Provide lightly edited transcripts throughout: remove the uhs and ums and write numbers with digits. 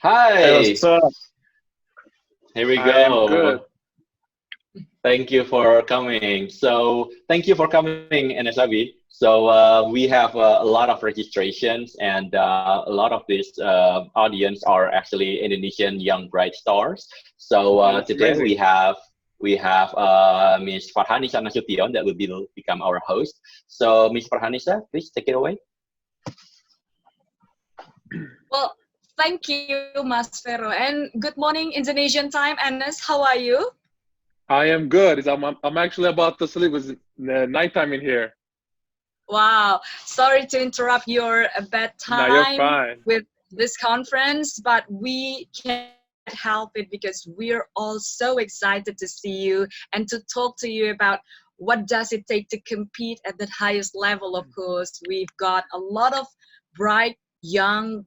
Hey, Hi, what's up? here we I am good. go. Thank you for coming. So, thank you for coming, NSAB. So, we have a lot of registrations, and a lot of this audience are actually Indonesian young bright stars. So, That's today amazing. we have Miss Farhanisa Nasution that will become our host. So, Miss Farhanisa, please take it away. Well, thank you, Mas Vero. And good morning, Indonesian time. Anas, how are you? I am good. I'm actually about to sleep. It's nighttime in here. Wow. Sorry to interrupt your Now you're bedtime fine. with this conference, but we can't help it because we're all so excited to see you and to talk to you about what does it take to compete at the highest level. Of course, we've got a lot of bright, young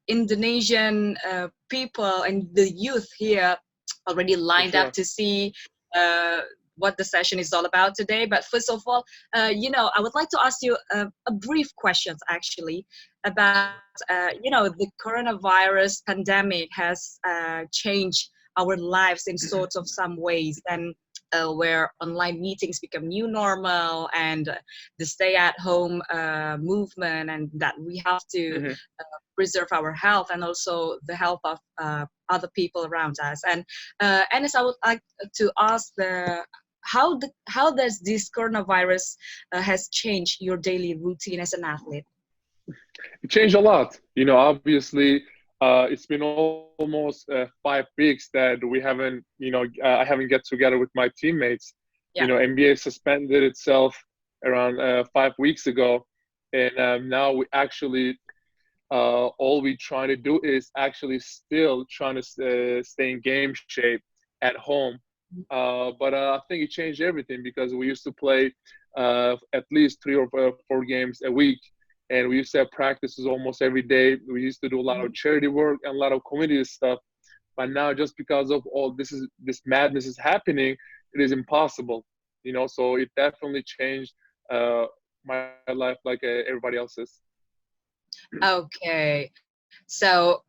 Indonesian people and the youth here already For lined up sure. to see uh, what the session is all about today. But first of all, I would like to ask you a brief questions actually about, the coronavirus pandemic has changed our lives in sorts of some ways, and where online meetings become new normal, and the stay at home movement, and that we have to Hmm. preserve our health and also the health of other people around us. And Anis, I would like to ask how does this coronavirus has changed your daily routine as an athlete? It changed a lot. Obviously, it's been almost 5 weeks that we haven't, I haven't get together with my teammates. Yeah. NBA suspended itself around 5 weeks ago, and now we actually all we trying to do is actually still trying to stay in game shape at home. But I think it changed everything because we used to play at least 3 or 4 games a week, and we used to have practices almost every day. We used to do a lot of charity work and a lot of community stuff. But now, just because of all this madness is happening, it is impossible. So it definitely changed my life like everybody else's. Okay, so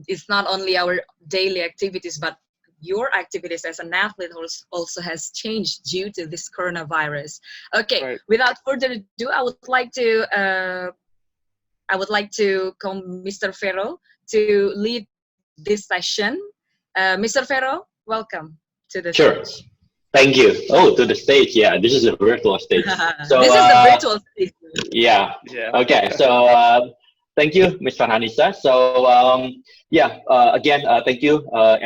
it's not only our daily activities, but your activities as an athlete also has changed due to this coronavirus. Okay, Right. without further ado, I would like to call Mr. Ferro to lead this session. Mr. Ferro, welcome to the Sure. stage. Thank you. Oh, to the stage. Yeah, this is a virtual stage. So, This is a virtual stage. yeah. Yeah. Okay. So, thank you, Ms. Farhanisa. So, yeah, again, thank you,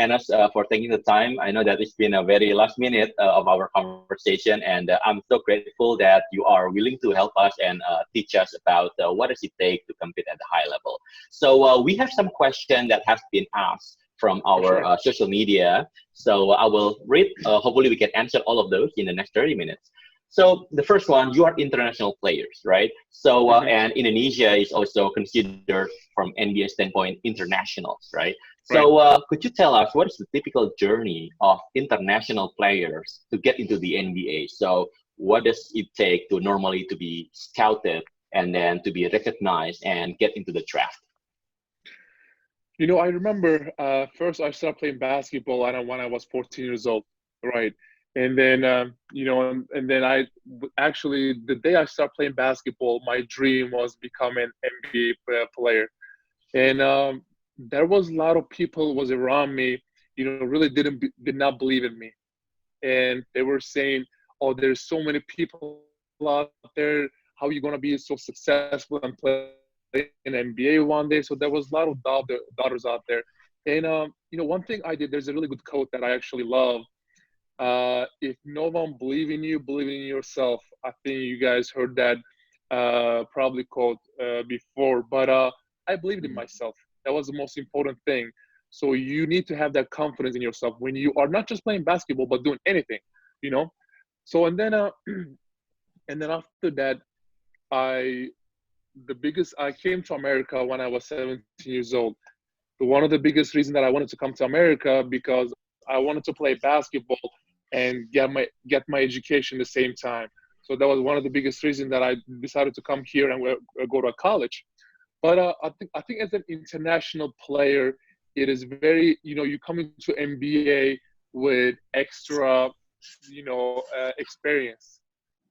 Anas, for taking the time. I know that it's been a very last minute of our conversation, and I'm so grateful that you are willing to help us and teach us about what does it take to compete at the high level. So, we have some question that has been asked from For our sure. social media. So, I will read. Hopefully, we can answer all of those in the next 30 minutes. So the first one, you are international players, right? So Hmm. and Indonesia is also considered from NBA standpoint internationals, right? So Right. could you tell us what is the typical journey of international players to get into the NBA? So what does it take to normally to be scouted and then to be recognized and get into the draft? I remember first I started playing basketball when I was 14 years old, right? And then, and then actually, the day I started playing basketball, my dream was become an NBA player. And there was a lot of people was around me, really did not believe in me. And they were saying, "Oh, there's so many people out there. How are you gonna be so successful and play in NBA one day?" So there was a lot of doubters out there. And one thing I did, there's a really good quote that I actually love. If no one believe in you, believe in yourself. I think you guys heard that probably quote before, but I believed in myself. That was the most important thing. So you need to have that confidence in yourself when you are not just playing basketball but doing anything, you know. So and then after that, I I came to America when I was 17 years old. One of the biggest reasons that I wanted to come to America because I wanted to play basketball and get my education at the same time. So that was one of the biggest reasons that I decided to come here and go to college. But I think as an international player, it is very, you come into NBA with extra, experience.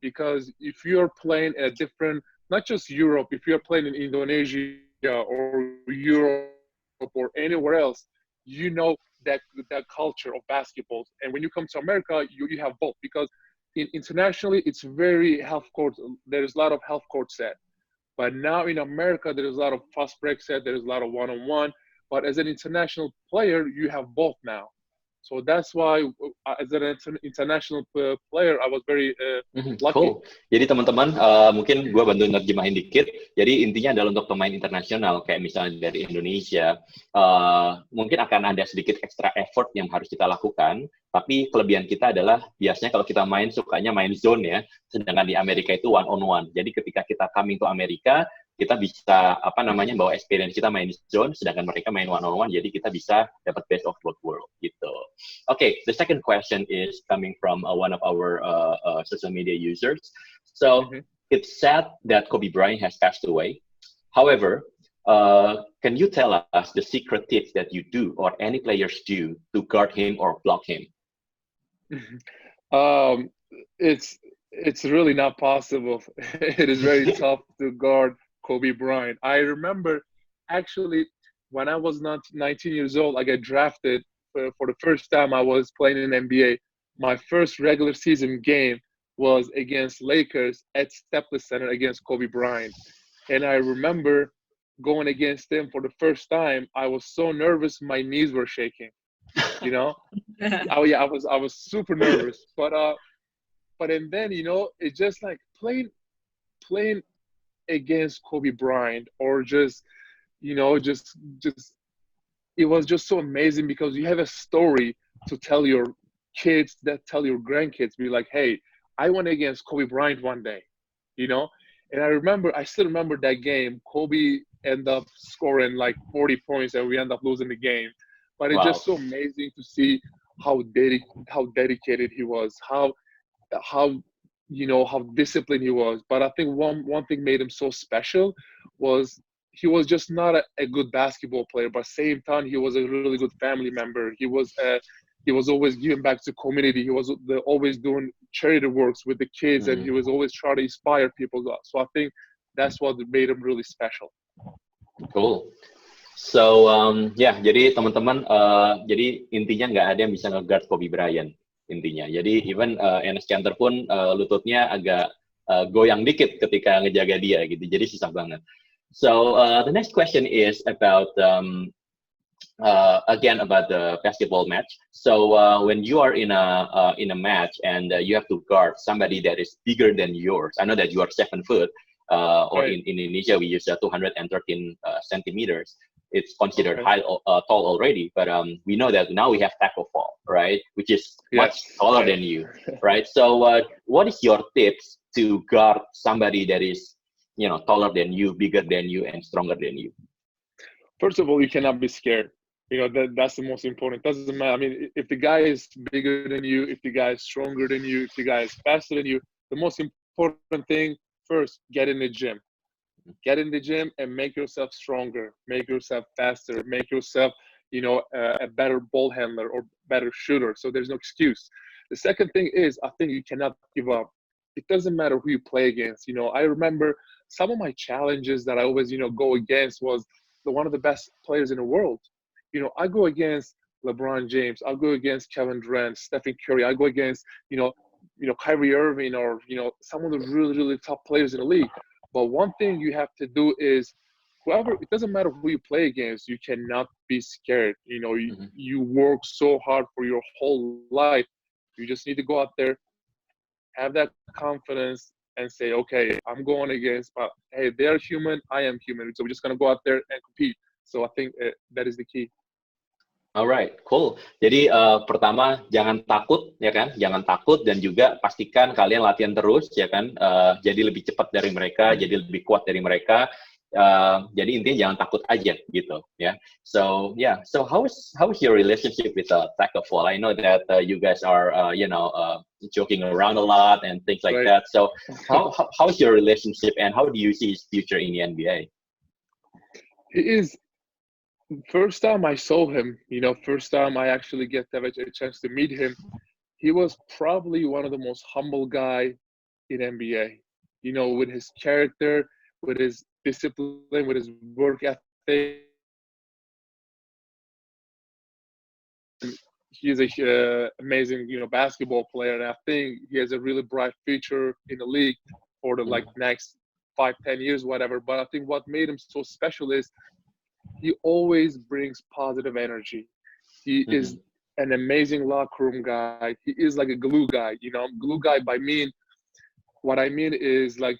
Because if you're playing in a different, not just Europe, if you're playing in Indonesia or Europe or anywhere else, that culture of basketball. And when you come to America, you have both, because internationally it's very half court. There's a lot of half court set, but now in America there's a lot of fast break set. There's a lot of one-on-one. But as an international player, you have both now. So that's why, as an international player, I was very lucky. Cool. Jadi teman-teman, mungkin gue bantu nerjemahin dikit. Jadi intinya adalah untuk pemain internasional, kayak misalnya dari Indonesia, mungkin akan ada sedikit extra effort yang harus kita lakukan. Tapi kelebihan kita adalah biasanya kalau kita main sukanya main zone ya, sedangkan di Amerika itu one on one. Jadi ketika kita coming to Amerika, kita bisa bawa experience kita main di zone, sedangkan mereka main one on one, jadi kita bisa dapat best of both world gitu. Okay, the second question is coming from one of our social media users. So it's sad that Kobe Bryant has passed away. However, can you tell us the secret tips that you do or any players do to guard him or block him? It's really not possible. It is very tough to guard Kobe Bryant. I remember actually when I was 19 years old, I got drafted for the first time. I was playing in NBA. My first regular season game was against Lakers at Staples Center against Kobe Bryant. And I remember going against him for the first time. I was so nervous, my knees were shaking. I was super nervous. But and then it's just like playing against Kobe Bryant, or just it was just so amazing, because you have a story to tell your kids, that tell your grandkids, be like, hey, I went against Kobe Bryant one day, and I still remember that game. Kobe ended up scoring like 40 points and we ended up losing the game. But it's just so amazing to see how dedicated he was, how disciplined he was. But I think one thing made him so special was he was just not a good basketball player, but at the same time he was a really good family member. He was always giving back to community. He was always doing charity works with the kids, and he was always trying to inspire people. So I think that's what made him really special. Cool. So jadi teman-teman, jadi intinya nggak ada yang bisa nge-guard Kobe Bryant intinya. Jadi even Enes Kanter pun lututnya agak goyang dikit ketika ngejaga dia gitu. Jadi susah banget. So the next question is about again about the basketball match. So when you are in a match and you have to guard somebody that is bigger than yours. I know that you are 7 foot, or right. in Indonesia we use 213 centimeters. It's considered tall already, but we know that now we have tackle fall, right? Which is much taller than you, right? So what is your tips to guard somebody that is, taller than you, bigger than you, and stronger than you? First of all, you cannot be scared. That's the most important. It doesn't matter. I mean, if the guy is bigger than you, if the guy is stronger than you, if the guy is faster than you, the most important thing, first, get in the gym. Get in the gym and make yourself stronger, make yourself faster, make yourself, a better ball handler or better shooter. So there's no excuse. The second thing is, I think you cannot give up. It doesn't matter who you play against. I remember some of my challenges that I always, go against was one of the best players in the world. I go against LeBron James. I'll go against Kevin Durant, Stephen Curry. I go against, Kyrie Irving, or, some of the really, really top players in the league. But one thing you have to do is, it doesn't matter who you play against, you cannot be scared. You work so hard for your whole life. You just need to go out there, have that confidence, and say, okay, I'm going against, but hey, they're human, I am human. So we're just going to go out there and compete. So I think that is the key. Alright, cool. Jadi pertama jangan takut, ya kan? Jangan takut, dan juga pastikan kalian latihan terus, ya kan? Jadi lebih cepat dari mereka, jadi lebih kuat dari mereka. Jadi intinya jangan takut aja, gitu, ya. So so how is your relationship with tackle fall? I know that you guys are joking around a lot and things like that. So how is your relationship, and how do you see his future in the NBA? He is First time I saw him, first time I actually get to have a chance to meet him, he was probably one of the most humble guy in NBA. With his character, with his discipline, with his work ethic. He is a amazing, basketball player, and I think he has a really bright future in the league for the like next 5, 10 years, whatever. But I think what made him so special is he always brings positive energy. He is an amazing locker room guy. He is like a glue guy. Glue guy by mean what I mean is like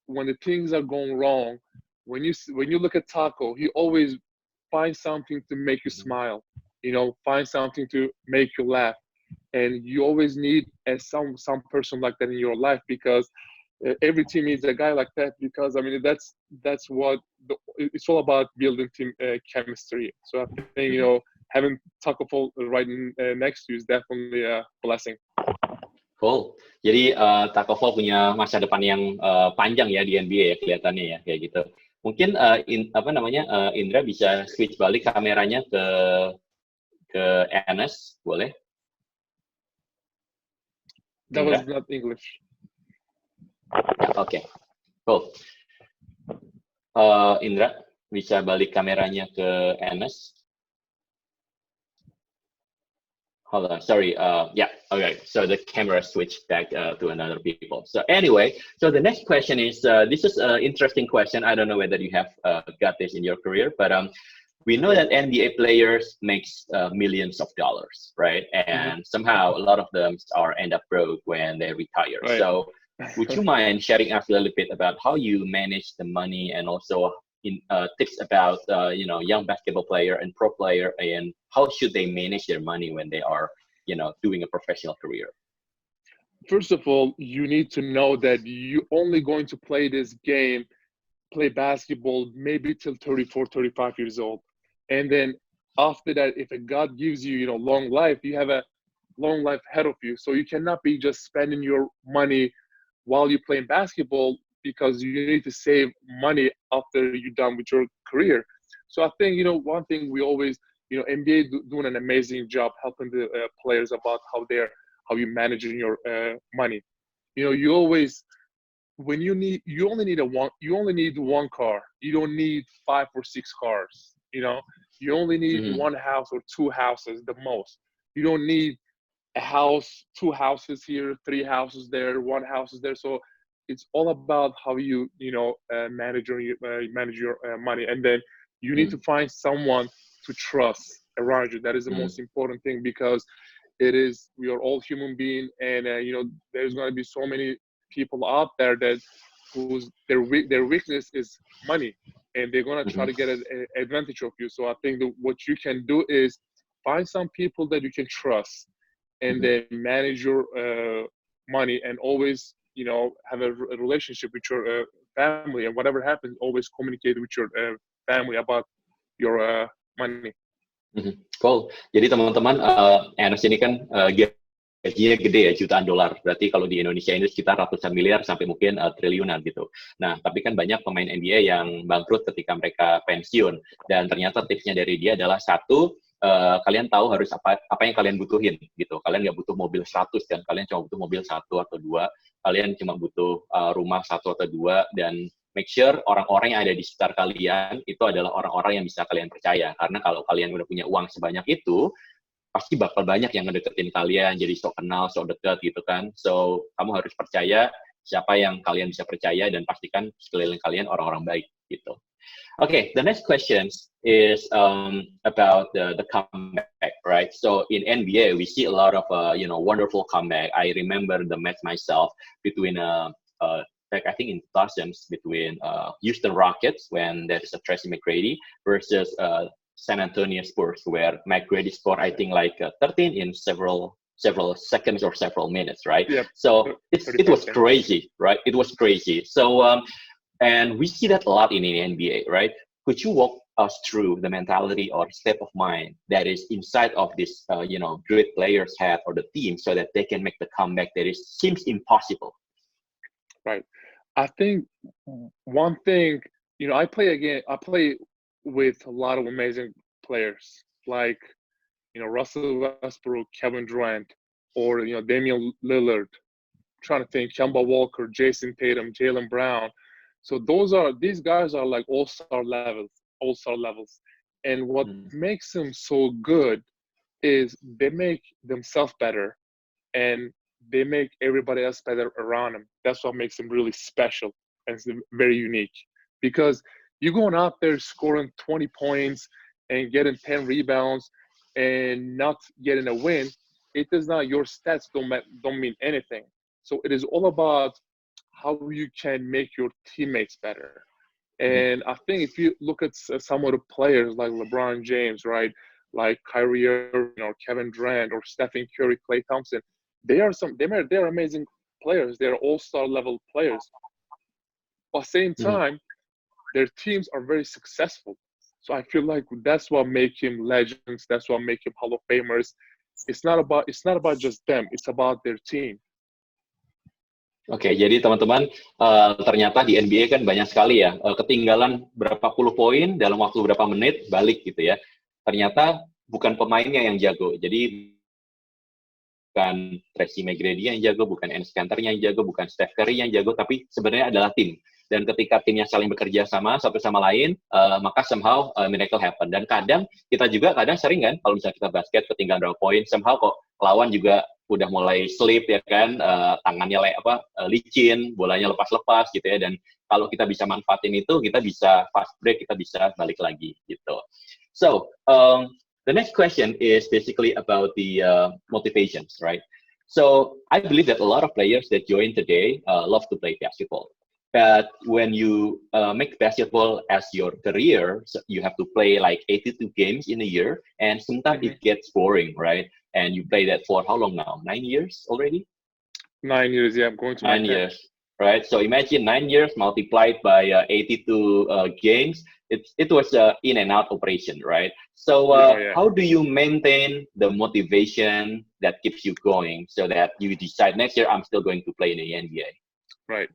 when the things are going wrong, when you look at Taco, he always finds something to make you smile. Find something to make you laugh, and you always need some person like that in your life because every team needs a guy like that because I mean that's what it's all about building team chemistry. So I think having Taco Fall right next to you is definitely a blessing. Cool. Jadi Takovo punya masa depan yang panjang ya di NBA ya kelihatannya ya kayak gitu. Mungkin Indra bisa switch balik kameranya ke Enes, boleh? That was not English. Oke. Cool. Indra bisa balik kameranya ke Enes. Hold on, sorry. Yeah, okay. So the camera switched back to another people. So anyway, so the next question is, this is an interesting question. I don't know whether you have got this in your career, but we know that NBA players makes millions of dollars, right? And somehow a lot of them end up broke when they retire. Right. So would you mind sharing us a little bit about how you manage the money and also tips about young basketball player and pro player and how should they manage their money when they are doing a professional career? First of all, you need to know that you're only going to play this game, play basketball maybe till 34, 35 years old. And then after that, if God gives you long life, you have a long life ahead of you. So you cannot be just spending your money while you're playing basketball because you need to save money after you're done with your career. So I think, one thing we always, NBA doing an amazing job helping the players about how you managing your money. You always, you only need one car. You don't need 5 or 6 cars. You only need one house or 2 houses the most. You don't need a house, 2 houses here, 3 houses there, 1 house is there. So it's all about how you manage your money, and then you need to find someone to trust around you. That is the most important thing because we are all human beings, and there's going to be so many people out there that their weakness is money, and they're going to try to get an advantage of you. So I think what you can do is find some people that you can trust and then manage your money and always have a relationship with your family, and whatever happens always communicate with your family about your money. Cool. Jadi teman-teman, Enes ini kan gajinya gede ya, jutaan dolar. Berarti kalau di Indonesia ini sekitar ratusan miliar sampai mungkin triliunan gitu. Nah, tapi kan banyak pemain NBA yang bangkrut ketika mereka pensiun. Dan ternyata tipsnya dari dia adalah satu, kalian tahu harus apa yang kalian butuhin gitu. Kalian nggak butuh mobil 100 kan, kalian cuma butuh mobil 1 atau 2. Kalian cuma butuh rumah 1 atau 2 dan make sure orang-orang yang ada di sekitar kalian itu adalah orang-orang yang bisa kalian percaya. Karena kalau kalian udah punya uang sebanyak itu, pasti bakal banyak yang ngedeketin kalian, jadi sok kenal, sok deket gitu kan. So, kamu harus percaya siapa yang kalian bisa percaya dan pastikan sekeliling kalian orang-orang baik gitu. Okay, the next question is about the comeback, right? So in NBA, we see a lot of wonderful comeback. I remember the match myself between I think in 2000s between Houston Rockets when there is a Tracy McGrady versus San Antonio Spurs where McGrady scored I think like 13 in several seconds or several minutes, right? Yep. So it was crazy, right? It was crazy. So and we see that a lot in the NBA, right? Could you walk us through the mentality or state of mind that is inside of this, great players' head or the team, so that they can make the comeback that seems impossible? Right. I think one thing, I play with a lot of amazing players like, Russell Westbrook, Kevin Durant, or, Damian Lillard. Trying to think, Kemba Walker, Jason Tatum, Jaylen Brown. So these guys are like all-star levels. And what makes them so good is they make themselves better and they make everybody else better around them. That's what makes them really special and it's very unique. Because you're going out there scoring 20 points and getting 10 rebounds and not getting a win, it does not, your stats don't mean anything. So it is all about how you can make your teammates better. And I think if you look at some of the players like LeBron James, right, like Kyrie Irving or Kevin Durant or Stephen Curry, Klay Thompson, they're amazing players. They're all-star level players. But at the same time, their teams are very successful. So I feel like that's what make him legends. That's what make him Hall of Famers. It's not about just them. It's about their team. Oke, jadi teman-teman, ternyata di NBA kan banyak sekali ya, ketinggalan berapa puluh poin dalam waktu berapa menit, balik gitu ya. Ternyata bukan pemainnya yang jago, jadi bukan Tracy McGrady yang jago, bukan Enes Kanter yang jago, bukan Steph Curry yang jago, tapi sebenarnya adalah tim. Dan ketika timnya saling bekerja sama satu sama lain, maka somehow miracle happen. Dan kadang sering kan, kalau misalnya kita basket ketinggalan berapa poin, somehow kok lawan juga udah mulai slip ya kan, tangannya licin, bolanya lepas-lepas gitu ya. Dan kalau kita bisa manfaatin itu, kita bisa fast break, kita bisa balik lagi gitu. So the next question is basically about the motivations, right? So I believe that a lot of players that join today love to play basketball. But when you make basketball as your career, so you have to play like 82 games in a year, and sometimes it gets boring, right? And you play that for how long now? 9 years already? 9 years, yeah. I'm going to 9 years, right? So imagine 9 years multiplied by 82 games. It was an in and out operation, right? So how do you maintain the motivation that keeps you going so that you decide next year I'm still going to play in the NBA? Right.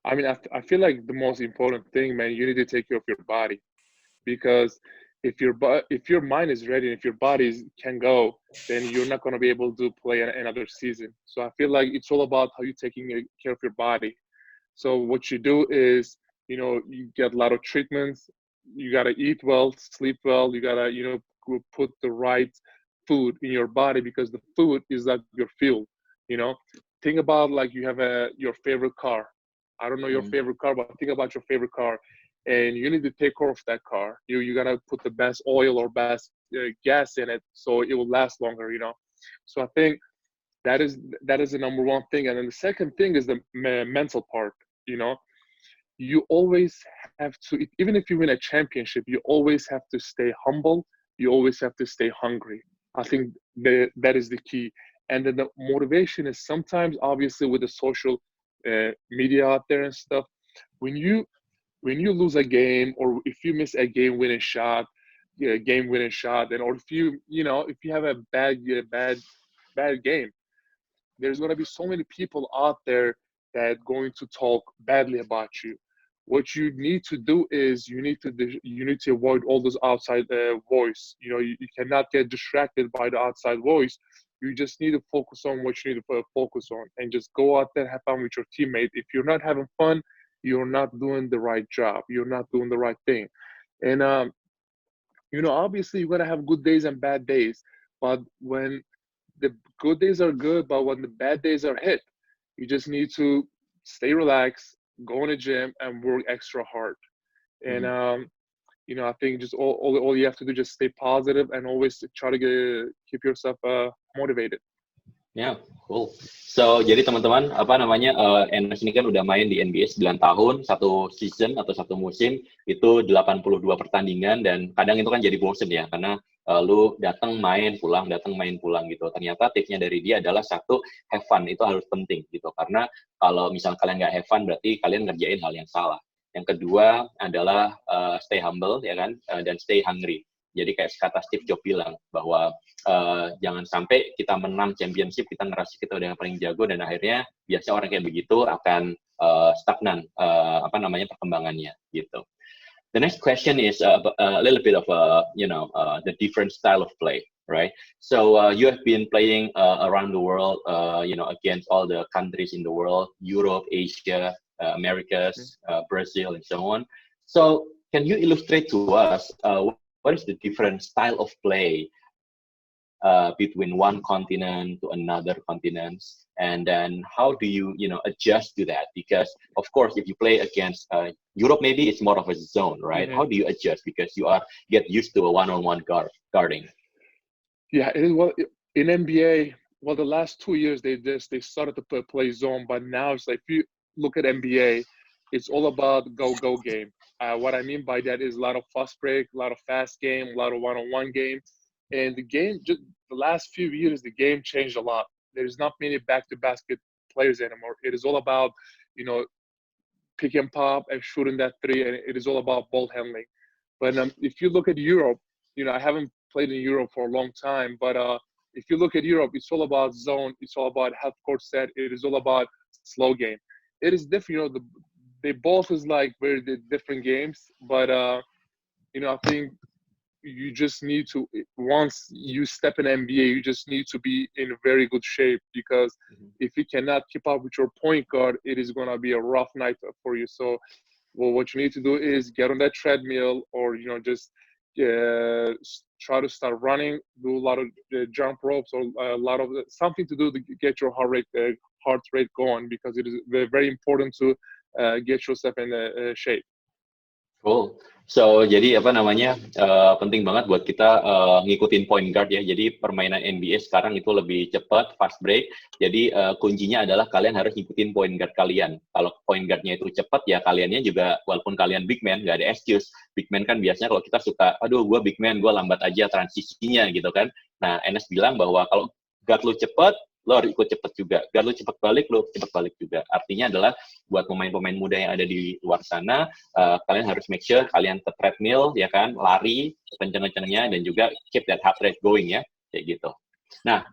I mean, I feel like the most important thing, man, you need to take care of your body, because if your mind is ready and if your body can go, then you're not going to be able to play another season. So I feel like it's all about how you're taking care of your body. So what you do is, you get a lot of treatments. You got to eat well, sleep well. You got to, put the right food in your body, because the food is like your fuel. Think about like you have your favorite car. I don't know your favorite car, but think about your favorite car, and you need to take care of that car. You gotta put the best oil or best gas in it, so it will last longer. So I think that is the number one thing, and then the second thing is the mental part. You always have to, even if you win a championship, you always have to stay humble. You always have to stay hungry. I think that is the key. And then the motivation is sometimes, obviously, with the social media out there and stuff, when you lose a game, or if you miss a game-winning shot, and or if you have a bad game, there's going to be so many people out there that going to talk badly about you. What you need to do is you need to avoid all those outside voice. You cannot get distracted by the outside voice. You just need to focus on what you need to focus on, and just go out there, have fun with your teammate. If you're not having fun, you're not doing the right job. You're not doing the right thing. And obviously you're gonna have good days and bad days. But when the good days are good, but when the bad days are hit, you just need to stay relaxed, go in the gym, and work extra hard. And I think just all you have to do, just stay positive and always try to keep yourself motivated. Ya, cool. So, jadi teman-teman, Enes ini kan udah main di NBA 9 tahun, satu season atau satu musim, itu 82 pertandingan, dan kadang itu kan jadi bosen ya, karena lu datang main pulang gitu. Ternyata tipsnya dari dia adalah satu, have fun, itu harus penting gitu, karena kalau misalnya kalian nggak have fun, berarti kalian ngerjain hal yang salah. Yang kedua adalah stay humble, ya kan, dan stay hungry. Jadi kayak kata Steve Jobs bilang bahwa jangan sampai kita menang championship, kita ngerasa kita udah yang paling jago, dan akhirnya biasa orang kayak begitu akan stagnan perkembangannya gitu. the next question is a little bit of the different style of play, right? So you have been playing around the world, against all the countries in the world, Europe, Asia, Americas, Brazil, and so on. So can you illustrate to us what is the different style of play between one continent to another continent, and then how do you adjust to that? Because of course, if you play against Europe, maybe it's more of a zone, right? How do you adjust because you get used to a one-on-one guarding? Yeah, in NBA. Well, the last 2 years they started to play zone, but now it's like if you look at NBA, it's all about go game. What I mean by that is a lot of fast break, a lot of fast game, a lot of one-on-one game, and the game just the last few years the game changed a lot. There's not many back-to-basket players anymore. It is all about pick and pop and shooting that three, and it is all about ball handling. But if you look at Europe, I haven't played in Europe for a long time, but if you look at Europe, it's all about zone. It's all about half court set. It is all about slow game. It is different. They both is like very different games, but I think you just need to, once you step in NBA, you just need to be in very good shape, because if you cannot keep up with your point guard, it is going to be a rough night for you. So, well, what you need to do is get on that treadmill, or just try to start running, do a lot of jump ropes, or a lot of something to do to get your heart rate going, because it is very important to get yourself in shape. Cool. So jadi penting banget buat kita ngikutin point guard ya. Jadi permainan NBA sekarang itu lebih cepat, fast break. Jadi kuncinya adalah kalian harus ngikutin point guard kalian. Kalau point guardnya itu cepat ya kaliannya juga, walaupun kalian big man nggak ada excuse. Big man kan biasanya kalau kita suka, aduh gue big man, gue lambat aja transisinya gitu kan. Nah, Enes bilang bahwa kalau guard lu cepat, lo harus ikut cepet juga. Guard lo cepet balik, lo cepet balik juga. Artinya adalah buat pemain-pemain muda yang ada di luar sana, kalian harus make sure kalian ke treadmill, ya kan, lari kenceng-kencengnya, dan juga keep that heart rate going ya, kayak gitu. Nah,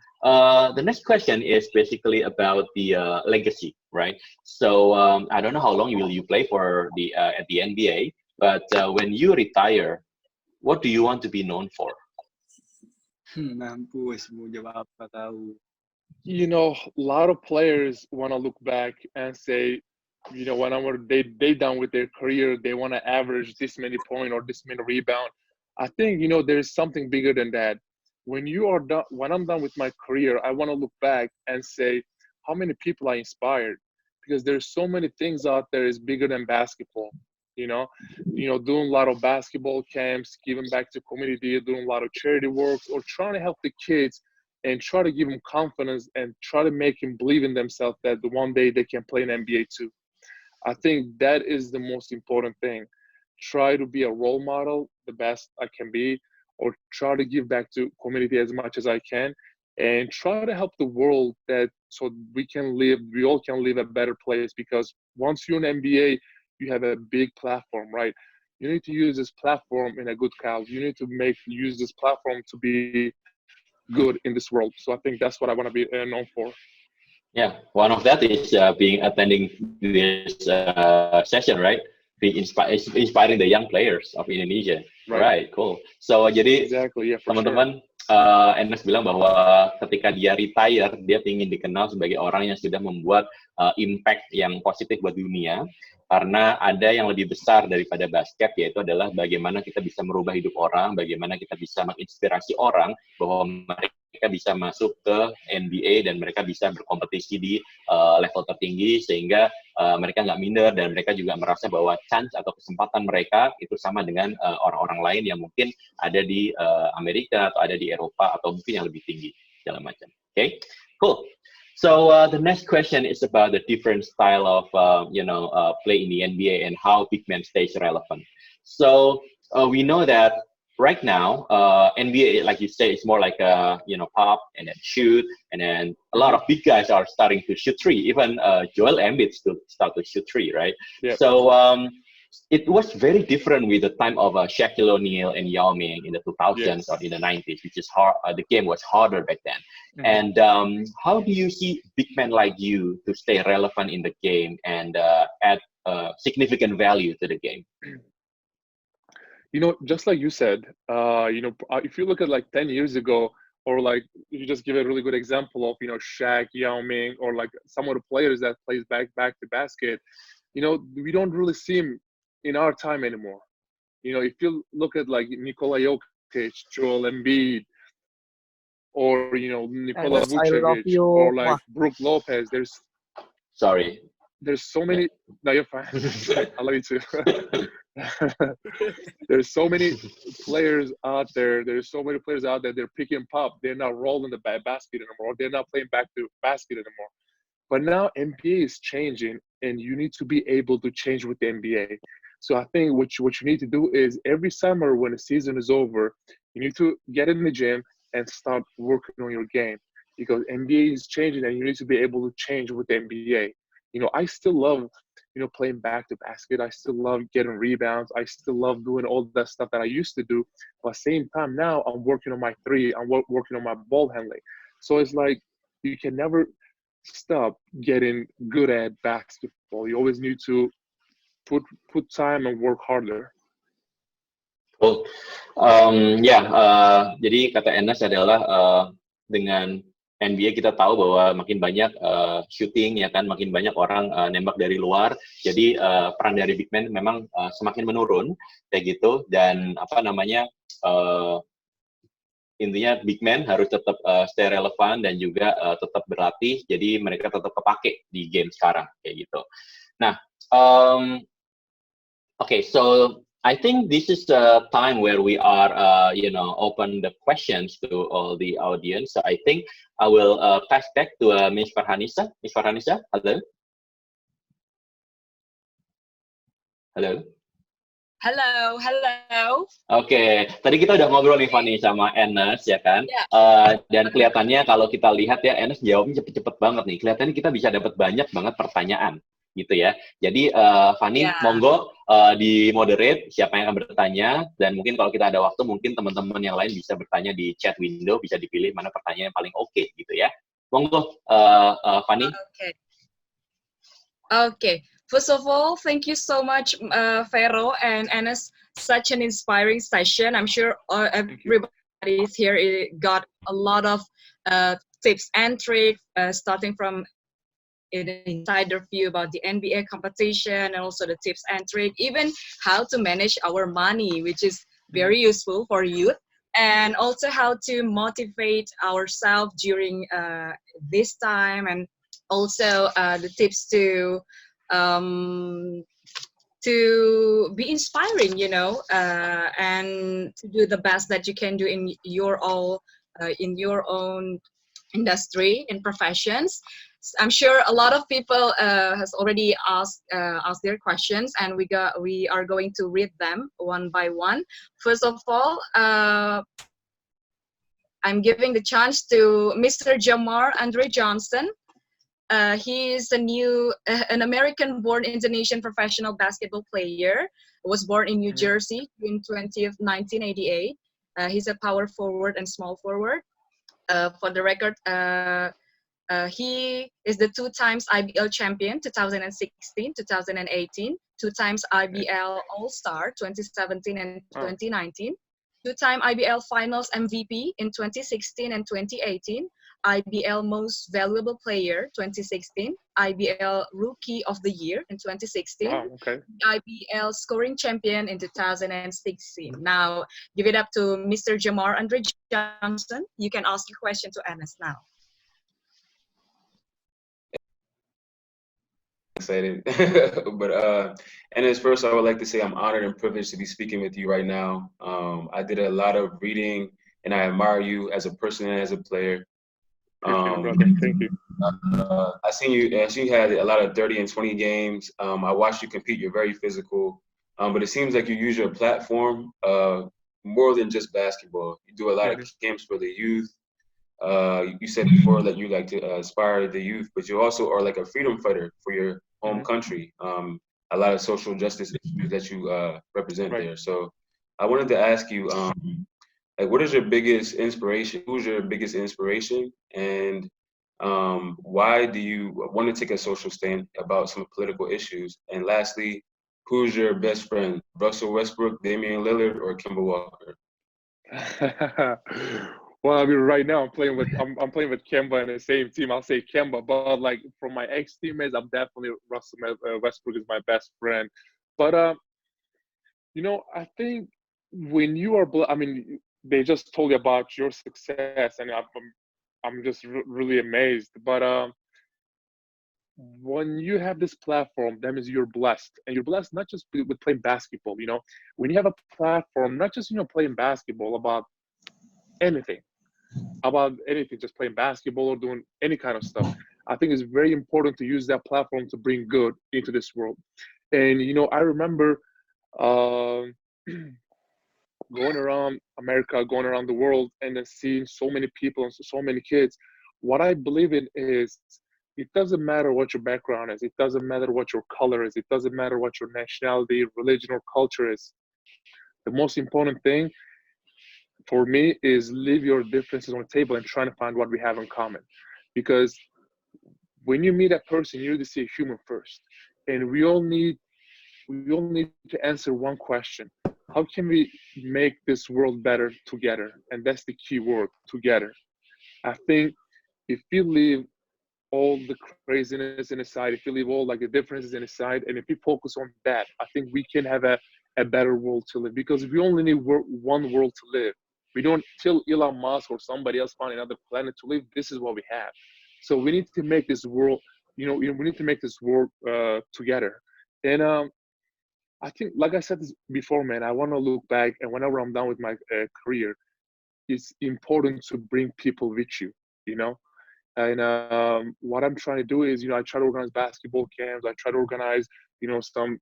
the next question is basically about the legacy, right? So I don't know how long will you play for at the NBA, but when you retire, what do you want to be known for? Mampus, mau jawab apa tahu. A lot of players want to look back and say, whenever they done with their career, they want to average this many point or this many rebound. I think, there's something bigger than that. When I'm done with my career, I want to look back and say how many people I inspired, because there's so many things out there is bigger than basketball. Doing a lot of basketball camps, giving back to community, doing a lot of charity works, or trying to help the kids and try to give them confidence and try to make them believe in themselves that one day they can play in NBA too. I think that is the most important thing. Try to be a role model the best I can be, or try to give back to community as much as I can, and try to help the world so we all can live a better place, because once you're in NBA, you have a big platform, right? You need to use this platform in a good cause. You need to use this platform to be good in this world. So I think that's what I want to be known for. Yeah, one of that is attending this session, right? Inspiring the young players of Indonesia. Right, cool. So jadi exactly, yeah, teman-teman, Enes bilang bahwa ketika dia retire, dia ingin dikenal sebagai orang yang sudah membuat impact yang positif buat dunia, karena ada yang lebih besar daripada basket, yaitu adalah bagaimana kita bisa merubah hidup orang, bagaimana kita bisa menginspirasi orang bahwa mereka bisa masuk ke NBA dan mereka bisa berkompetisi di level tertinggi, sehingga mereka nggak minder dan mereka juga merasa bahwa chance atau kesempatan mereka itu sama dengan orang-orang lain yang mungkin ada di Amerika atau ada di Eropa atau mungkin yang lebih tinggi, segala macam. Okay, cool. So the next question is about the different style of play in the NBA and how big men stays relevant. So we know that right now NBA, like you say, it's more like pop and then shoot, and then a lot of big guys are starting to shoot three. Even Joel Embiid start to shoot three, right? Yep. So it was very different with the time of Shaquille O'Neal and Yao Ming in the 2000s or in the 90s, which is hard. The game was harder back then. And how do you see big men like you to stay relevant in the game and add significant value to the game? just like you said, if you look at like 10 years ago, or like you just give a really good example of, Shaq, Yao Ming, or like some of the players that plays back to basket, we don't really see him in our time anymore. If you look at like Nikola Jokic, Joel Embiid, or Nikola Enes, I love Vucevic, you. or like Brook Lopez, Sorry. there's so many. No, you're fine. I love you too. There's so many players out there. There's so many players out there. They're pick and pop. They're not rolling the basket anymore. They're not playing back to basket anymore. But now NBA is changing, and you need to be able to change with the NBA. So I think what you need to do is every summer when the season is over, you need to get in the gym and start working on your game, because NBA is changing, and you need to be able to change with the NBA. I still love, playing back to basket. I still love getting rebounds. I still love doing all that stuff that I used to do. But at the same time, now I'm working on my three. I'm working on my ball handling. So it's like you can never stop getting good at basketball. You always need to put time and work harder. Cool. Jadi kata Enes adalah dengan NBA kita tahu bahwa makin banyak shooting, ya kan, makin banyak orang nembak dari luar. Jadi peran dari big man memang semakin menurun kayak gitu, dan intinya big man harus tetap stay relevan dan juga tetap berlatih. Jadi mereka tetap kepake di game sekarang kayak gitu. Nah, okay, so I think this is the time where we are, open the questions to all the audience. So I think I will pass back to Ms. Farhanisa. Ms. Farhanisa, hello. Hello. Hello, hello. Oke, tadi kita udah ngobrol nih Fanny sama Enes, ya kan? Dan kelihatannya kalau kita lihat ya, Enes jawabnya cepet-cepet banget nih. Kelihatannya kita bisa dapat banyak banget pertanyaan, gitu ya. Jadi Fanny, monggo di moderate siapa yang akan bertanya, dan mungkin kalau kita ada waktu, mungkin teman-teman yang lain bisa bertanya di chat window, bisa dipilih mana pertanyaan yang paling oke, gitu ya. Monggo, Fanny. Okay. First of all, thank you so much, Vero and Enes. Such an inspiring session. I'm sure everybody here got a lot of tips and tricks, starting from an insider view about the NBA competition, and also the tips and tricks, even how to manage our money, which is very useful for youth, and also how to motivate ourselves during this time, and also the tips to be inspiring, and to do the best that you can do in your own industry and professions. I'm sure a lot of people has already asked their questions, and we are going to read them one by one. First of all, I'm giving the chance to Mr. Jamar Andre Johnson. He is an American-born Indonesian professional basketball player. Was born in New Jersey June 20th, 1988. He's a power forward and small forward. For the record, he is the 2 times IBL champion, 2016, 2018, 2 times IBL All-Star, 2017 and 2019, 2-time IBL Finals MVP in 2016 and 2018, IBL Most Valuable Player 2016, IBL Rookie of the Year in 2016, IBL Scoring Champion in 2016. Now, give it up to Mr. Jamar Andre Johnson. You can ask your question to Enes now. Excited. But Enes, first I would like to say I'm honored and privileged to be speaking with you right now. I did a lot of reading, and I admire you as a person and as a player. Thank you. I seen you had a lot of 30 and 20 games. I watched you compete. You're very physical, but it seems like you use your platform more than just basketball. You do a lot of camps for the youth. You said before that you like to inspire the youth, but you also are like a freedom fighter for your home country. A lot of social justice issues that you represent there. So I wanted to ask you, like, what is your biggest inspiration? Who's your biggest inspiration? And why do you want to take a social stand about some political issues? And lastly, who's your best friend? Russell Westbrook, Damian Lillard, or Kemba Walker? Well, I mean, right now I'm playing with Kemba in the same team. I'll say Kemba, but like from my ex teammates, I'm definitely Russell Westbrook is my best friend. But I think when you are, I mean, they just told you about your success, and I'm just really amazed. But when you have this platform, that means you're blessed, and you're blessed not just with playing basketball. When you have a platform, not just playing basketball, anything, about anything, just playing basketball or doing any kind of stuff. I think it's very important to use that platform to bring good into this world. And I remember going around America, going around the world, and then seeing so many people and so many kids. What I believe in is it doesn't matter what your background is. It doesn't matter what your color is. It doesn't matter what your nationality, religion, or culture is. The most important thing for me is leave your differences on the table and trying to find what we have in common. Because when you meet a person, you need to see a human first. And we all need to answer one question. How can we make this world better together? And that's the key word, together. I think if we leave all the craziness in aside, if you leave all like the differences in aside, and if we focus on that, I think we can have a better world to live. Because we only need one world to live. We don't till Elon Musk or somebody else find another planet to live. This is what we have. So we need to make this world, we need to make this world together. And I think, like I said this before, man, I want to look back, and whenever I'm done with my career, it's important to bring people with you. And what I'm trying to do is, I try to organize basketball camps. I try to organize, some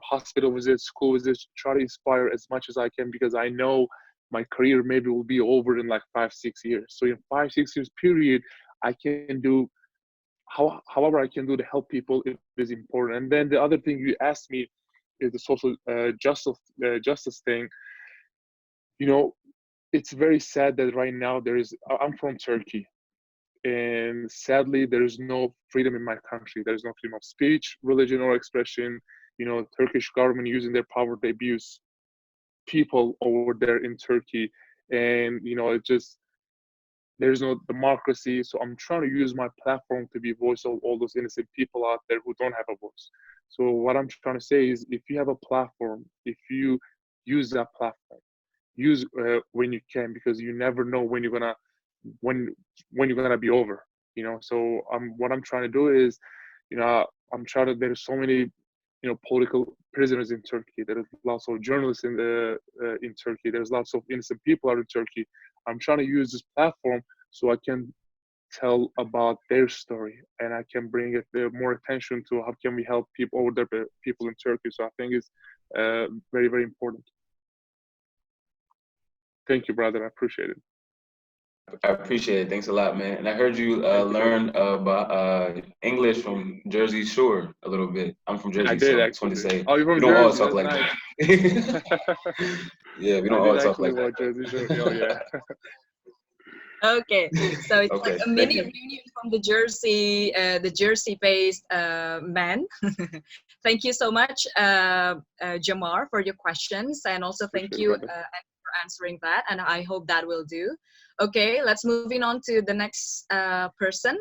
hospital visits, school visits, try to inspire as much as I can, because I know my career maybe will be over in like 5-6 years. So in 5-6 years period, I can do however I can do to help people. It is important. And then the other thing you asked me is the social justice thing. It's very sad that right now I'm from Turkey, and sadly there is no freedom in my country. There is no freedom of speech, religion, or expression. Turkish government using their power to abuse people over there in Turkey, and it just there's no democracy. So I'm trying to use my platform to be a voice of all those innocent people out there who don't have a voice. So what I'm trying to say is, if you have a platform, if you use that platform, use when you can, because you never know when you're gonna be over. So what I'm trying to do is, I'm trying to. There's so many, political prisoners in Turkey. There's lots of journalists in Turkey. There's lots of innocent people out in Turkey. I'm trying to use this platform so I can tell about their story, and I can bring it more attention to how can we help people over there, people in Turkey. So I think it's very, very important. Thank you, brother. I appreciate it. I appreciate it. Thanks a lot, man. And I heard you learn about English from Jersey Shore a little bit. I'm from Jersey, I did so I just actually. wanted to say Oh, you're we from don't all Jersey. talk That's like nice. that. Yeah, we I don't did all talk actually like that. watch Jersey Shore. Oh yeah. Okay, so it's Okay, like a thank mini you. reunion from the Jersey-based man. Thank you so much, Jamar, for your questions, and also thank Appreciate it, you brother. for answering that. And I hope that will do. Okay, let's moving on to the next person.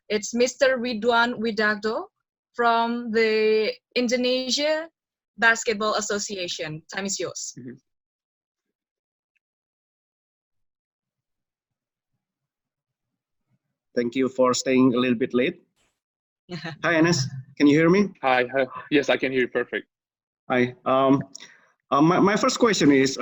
It's Mr. Ridwan Widagdo from the Indonesia Basketball Association. Time is yours. Mhm. Thank you for staying a little bit late. Hi, Enes. Can you hear me? Hi. Yes, I can hear you perfect. Hi. My first question is,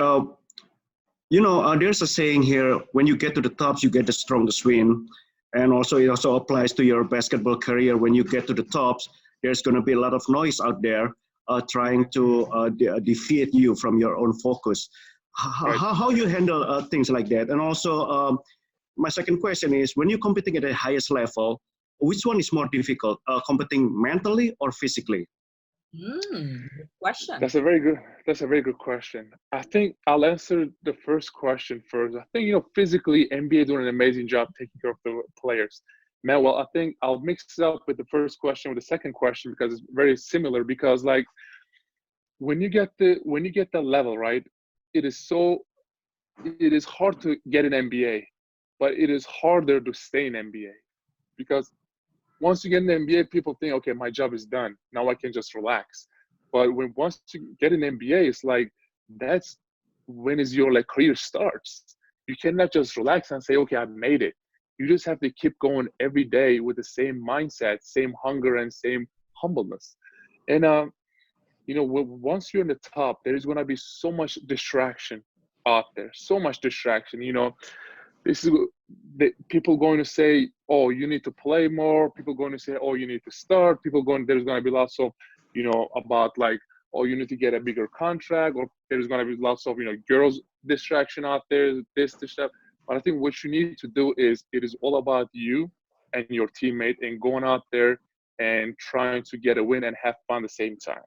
there's a saying here: when you get to the tops, you get the strongest win. And also, it also applies to your basketball career. When you get to the tops, there's going to be a lot of noise out there trying to defeat you from your own focus. Right. How you handle things like that? And also, my second question is, when you're competing at the highest level, which one is more difficult, competing mentally or physically? Good question. That's a very good question. I think I'll answer the first question first. I think, physically, NBA doing an amazing job taking care of the players. Man, well, I think I'll mix it up with the first question with the second question, because it's very similar. Because, like, when you get the level, right, it is hard to get an MBA, but it is harder to stay in MBA, because once you get an MBA, people think, okay, my job is done. Now I can just relax. But once you get an MBA, it's like that's when is your like career starts. You cannot just relax and say, okay, I've made it. You just have to keep going every day with the same mindset, same hunger, and same humbleness. And once you're in the top, there is going to be so much distraction out there, so much distraction. This is the people going to say, oh, you need to play more. People going to say, oh, you need to start. There's going to be lots of, about like, oh, you need to get a bigger contract, or there's going to be lots of, girls distraction out there, this stuff. But I think what you need to do is, it is all about you and your teammate, and going out there and trying to get a win and have fun at the same time.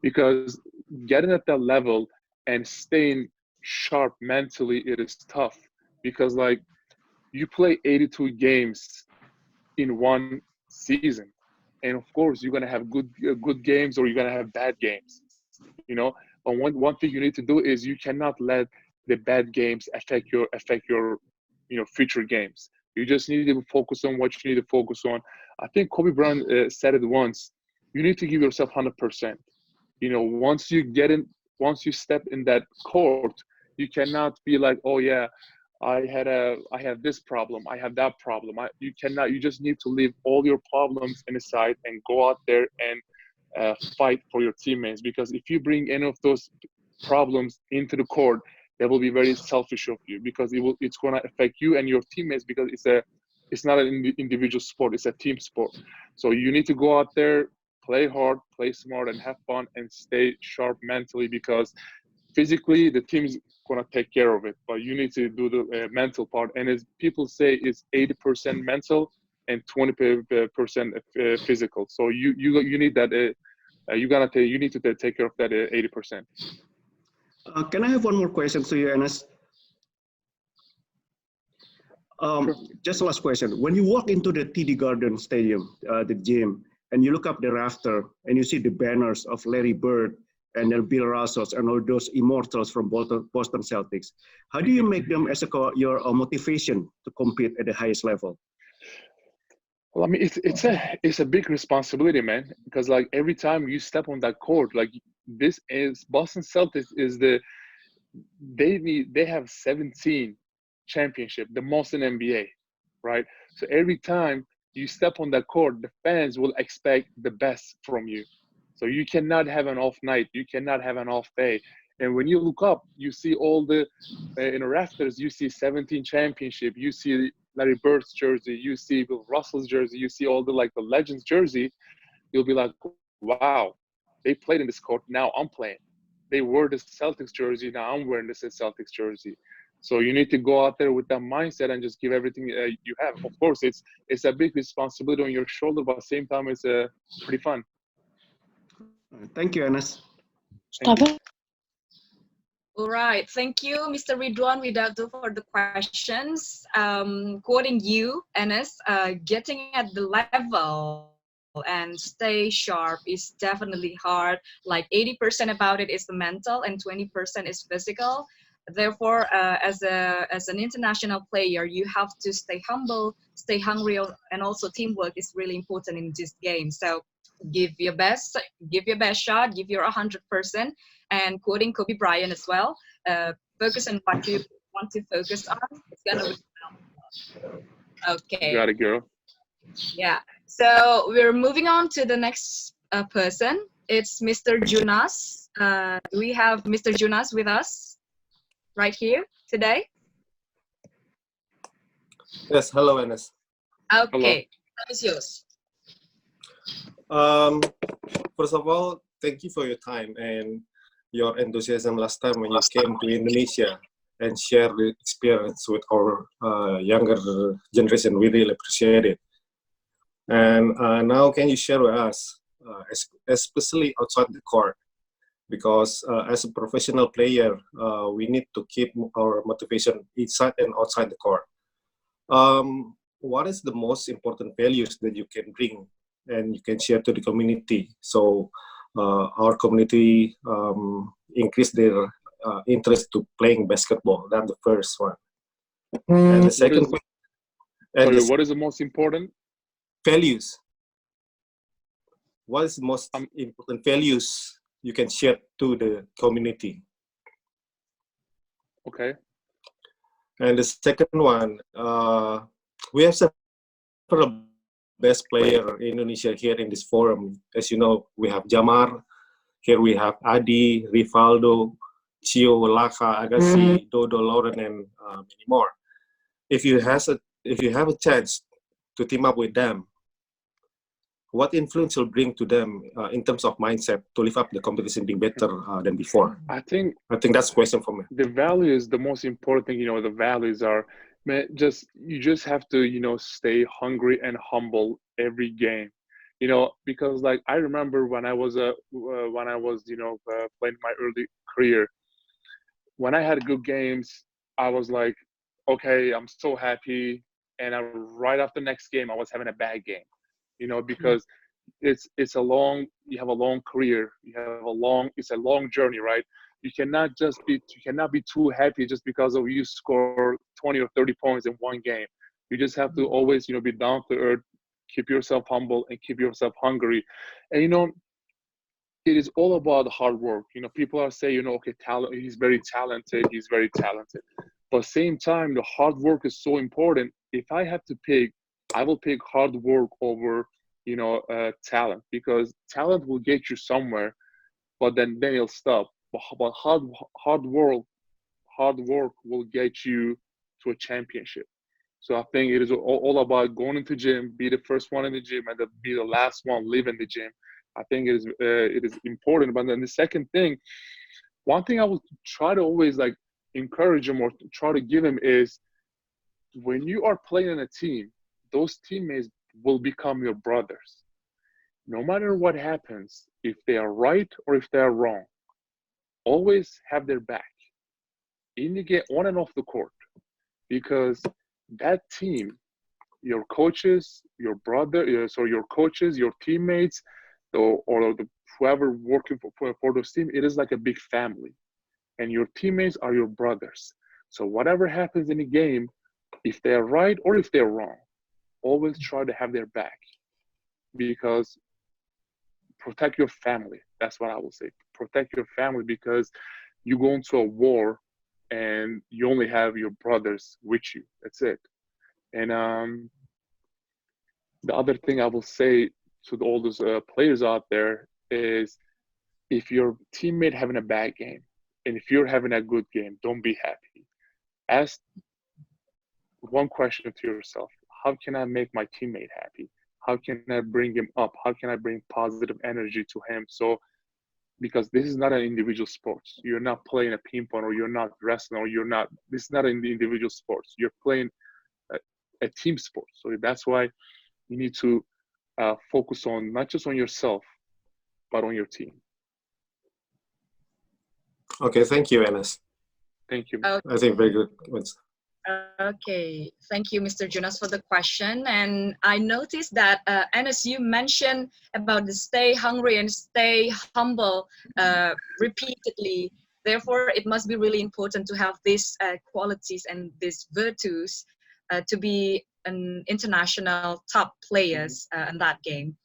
Because getting at that level and staying sharp mentally, it is tough. Because like, you play 82 games in one season, and of course you're gonna have good games, or you're gonna have bad games. But one thing you need to do is, you cannot let the bad games affect your future games. You just need to focus on what you need to focus on. I think Kobe Bryant said it once. You need to give yourself 100%. Once you step in that court, you cannot be like, oh yeah, I have this problem, I have that problem. You cannot. You just need to leave all your problems aside and go out there and fight for your teammates. Because if you bring any of those problems into the court, that will be very selfish of you, because it's going to affect you and your teammates, because it's not an individual sport, it's a team sport. So you need to go out there, play hard, play smart, and have fun, and stay sharp mentally, because physically the team is going to take care of it, but you need to do the mental part. And as people say, it's 80% mental and 20% physical. So you need that. You need to take care of that 80%. Can I have one more question to you, Enes? Sure. Just last question. When you walk into the TD Garden Stadium, the gym, and you look up the rafter and you see the banners of Larry Bird and then Bill Russell and all those immortals from Boston Celtics, how do you make them as your motivation to compete at the highest level? Well, I mean, it's a big responsibility, man. Because like, every time you step on that court, like, this is Boston Celtics they have 17 championship, the most in NBA, right? So every time you step on that court, the fans will expect the best from you. So you cannot have an off night, you cannot have an off day. And when you look up, you see all the in the rafters, you see 17 championship, you see Larry Bird's jersey, you see Bill Russell's jersey, you see all the legends jersey. You'll be like, wow, they played in this court, now I'm playing. They wore the Celtics jersey, now I'm wearing the Celtics jersey. So you need to go out there with that mindset and just give everything you have. Of course, it's a big responsibility on your shoulder, but at the same time, it's pretty fun. Thank you, Enes. Thank you. All right, thank you, Mr. Ridwan. Without the further questions, quoting you, Enes, getting at the level and stay sharp is definitely hard. Like 80% about it is the mental and 20% is physical. Therefore, as an international player, you have to stay humble, stay hungry, and also teamwork is really important in this game. So give your best shot, give your 100%. And quoting Kobe Bryant as well, focus on what you want to focus on. It's gonna work out. Okay. You got it, girl. Yeah. So we're moving on to the next person. It's Mr. Junas. Do we have Mr. Junas with us right here today? Yes. Hello, Enes. Okay. That is yours. First of all, thank you for your time and your enthusiasm last time when you came to Indonesia and share the experience with our younger generation. We really appreciate it. And now can you share with us, especially outside the court, because as a professional player, we need to keep our motivation inside and outside the court. What is the most important values that you can bring and you can share to the community? So our community increase their interest to playing basketball. That's the first one. And the second one, what is the most important? Values. What is the most important values you can share to the community? Okay. And the second one, we have several best player in Indonesia here in this forum. As you know, we have Jamar. Here we have Adi, Rivaldo, Chio, Laka, Agassi, Dodo, Lauren, and many more. If you have a chance to team up with them, what influence will bring to them in terms of mindset to live up the competition being better than before? I think that's a question for me. The value is the most important thing. The values are, man, you just have to, stay hungry and humble every game. Because like I remember when I was playing my early career, when I had good games, I was like, okay, I'm so happy. And right after the next game, I was having a bad game. Because you have a long career, it's a long journey, right? You cannot be too happy just because of you score 20 or 30 points in one game. You just have to always, be down to earth, keep yourself humble and keep yourself hungry. And, it is all about hard work. People are saying, okay, he's very talented. But at the same time, the hard work is so important. If I have to pick, I will pick hard work over, talent, because talent will get you somewhere, but then it'll stop. But hard work will get you to a championship. So I think it is all about going into gym, be the first one in the gym, and be the last one leaving the gym. I think it is important. But then the second thing, one thing I will try to always encourage him or try to give him is, when you are playing in a team, those teammates will become your brothers. No matter what happens, if they are right or if they are wrong, always have their back in the game, on and off the court, because that team, your coaches, your coaches, your teammates, or whoever working for those teams, it is like a big family, and your teammates are your brothers. So whatever happens in the game, if they're right or if they're wrong, always try to have their back, because protect your family. That's what I will say. Protect your family, because you go into a war and you only have your brothers with you. That's it. And the other thing I will say to all those players out there is, if your teammate having a bad game and if you're having a good game, don't be happy. Ask one question to yourself: how can I make my teammate happy? How can I bring him up? How can I bring positive energy to him? So, because this is not an individual sport. You're not playing a ping pong, or you're not wrestling, or this is not an individual sport. You're playing a team sport. So that's why you need to focus on not just on yourself, but on your team. Okay, thank you, Enes. Thank you. I think very good. Okay, thank you, Mr. Jonas, for the question. And I noticed that, Enes, you mentioned about the stay hungry and stay humble repeatedly. Therefore, it must be really important to have these qualities and these virtues to be an international top players in that game.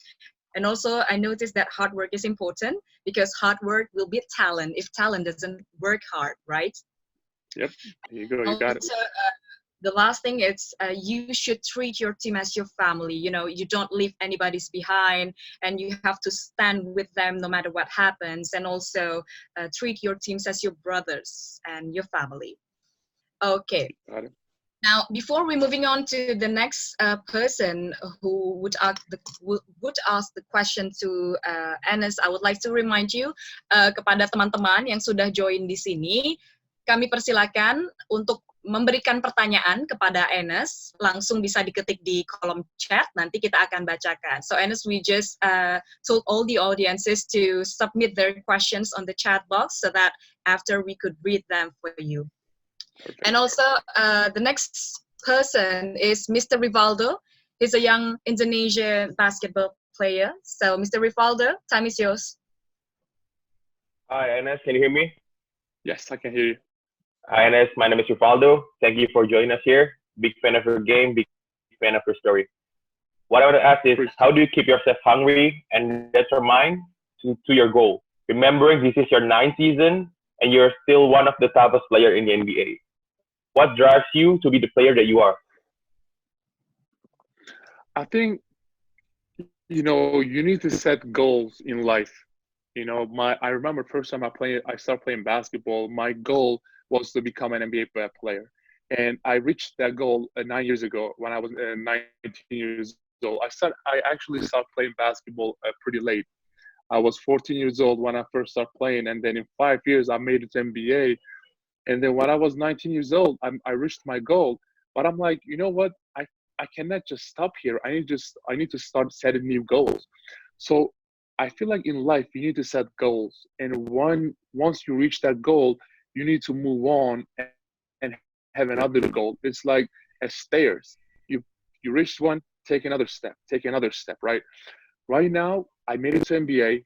And also, I noticed that hard work is important, because hard work will beat talent if talent doesn't work hard, right? Yep, there you go. You got it. The last thing is, you should treat your team as your family. You don't leave anybody's behind, and you have to stand with them no matter what happens. And also treat your teams as your brothers and your family. Okay. Got it. Now, before we moving on to the next person who would ask the question to Enes, I would like to remind you, kepada teman-teman yang sudah join di sini, kami persilakan untuk memberikan pertanyaan kepada Enes. Langsung bisa diketik di kolom chat, nanti kita akan bacakan. So Enes, we just told all the audiences to submit their questions on the chat box, so that after we could read them for you. Perfect. And also, the next person is Mr. Rivaldo. He's a young Indonesian basketball player. So, Mr. Rivaldo, time is yours. Hi, Enes. Can you hear me? Yes, I can hear you. Hi, Enes. My name is Rufaldo. Thank you for joining us here. Big fan of your game. Big fan of your story. What I want to ask is, how do you keep yourself hungry and determined to your goal? Remembering this is your ninth season and you're still one of the toughest player in the NBA. What drives you to be the player that you are? I think, you need to set goals in life. I remember first time I started playing basketball. My goal was to become an NBA player, and I reached that goal 9 years ago when I was 19 years old. I actually started playing basketball pretty late. I was 14 years old when I first started playing, and then in 5 years I made it to NBA. And then when I was 19 years old, I reached my goal. But I'm like, you know what? I cannot just stop here. I need to start setting new goals. So I feel like in life you need to set goals, and once you reach that goal, you need to move on and have another goal. It's like as stairs. You reach one, take another step, right? Right now, I made it to NBA.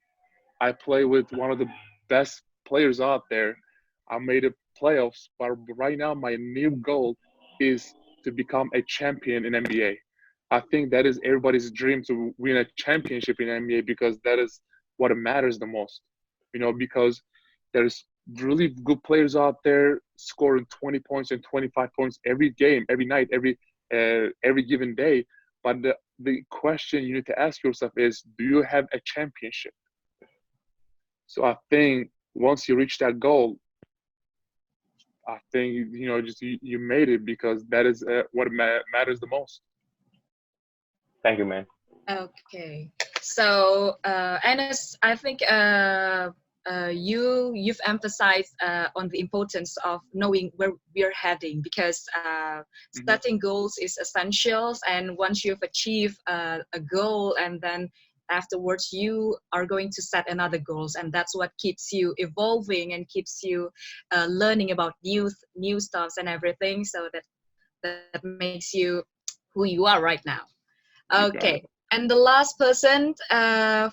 I play with one of the best players out there. I made it playoffs, but right now my new goal is to become a champion in NBA. I think that is everybody's dream to win a championship in NBA because that is what matters the most. Because there's really good players out there scoring 20 points and 25 points every game, every night, every given day. But the question you need to ask yourself is, do you have a championship? So I think once you reach that goal, I think just you made it because that is what matters the most. Thank you, man. Okay. So, Enes, I think you've emphasized on the importance of knowing where we're heading, because Hmm. setting goals is essential. And once you've achieved a goal, and then afterwards you are going to set another goals, and that's what keeps you evolving and keeps you learning about new stuffs and everything. So that makes you who you are right now. You got Okay. it. And the last person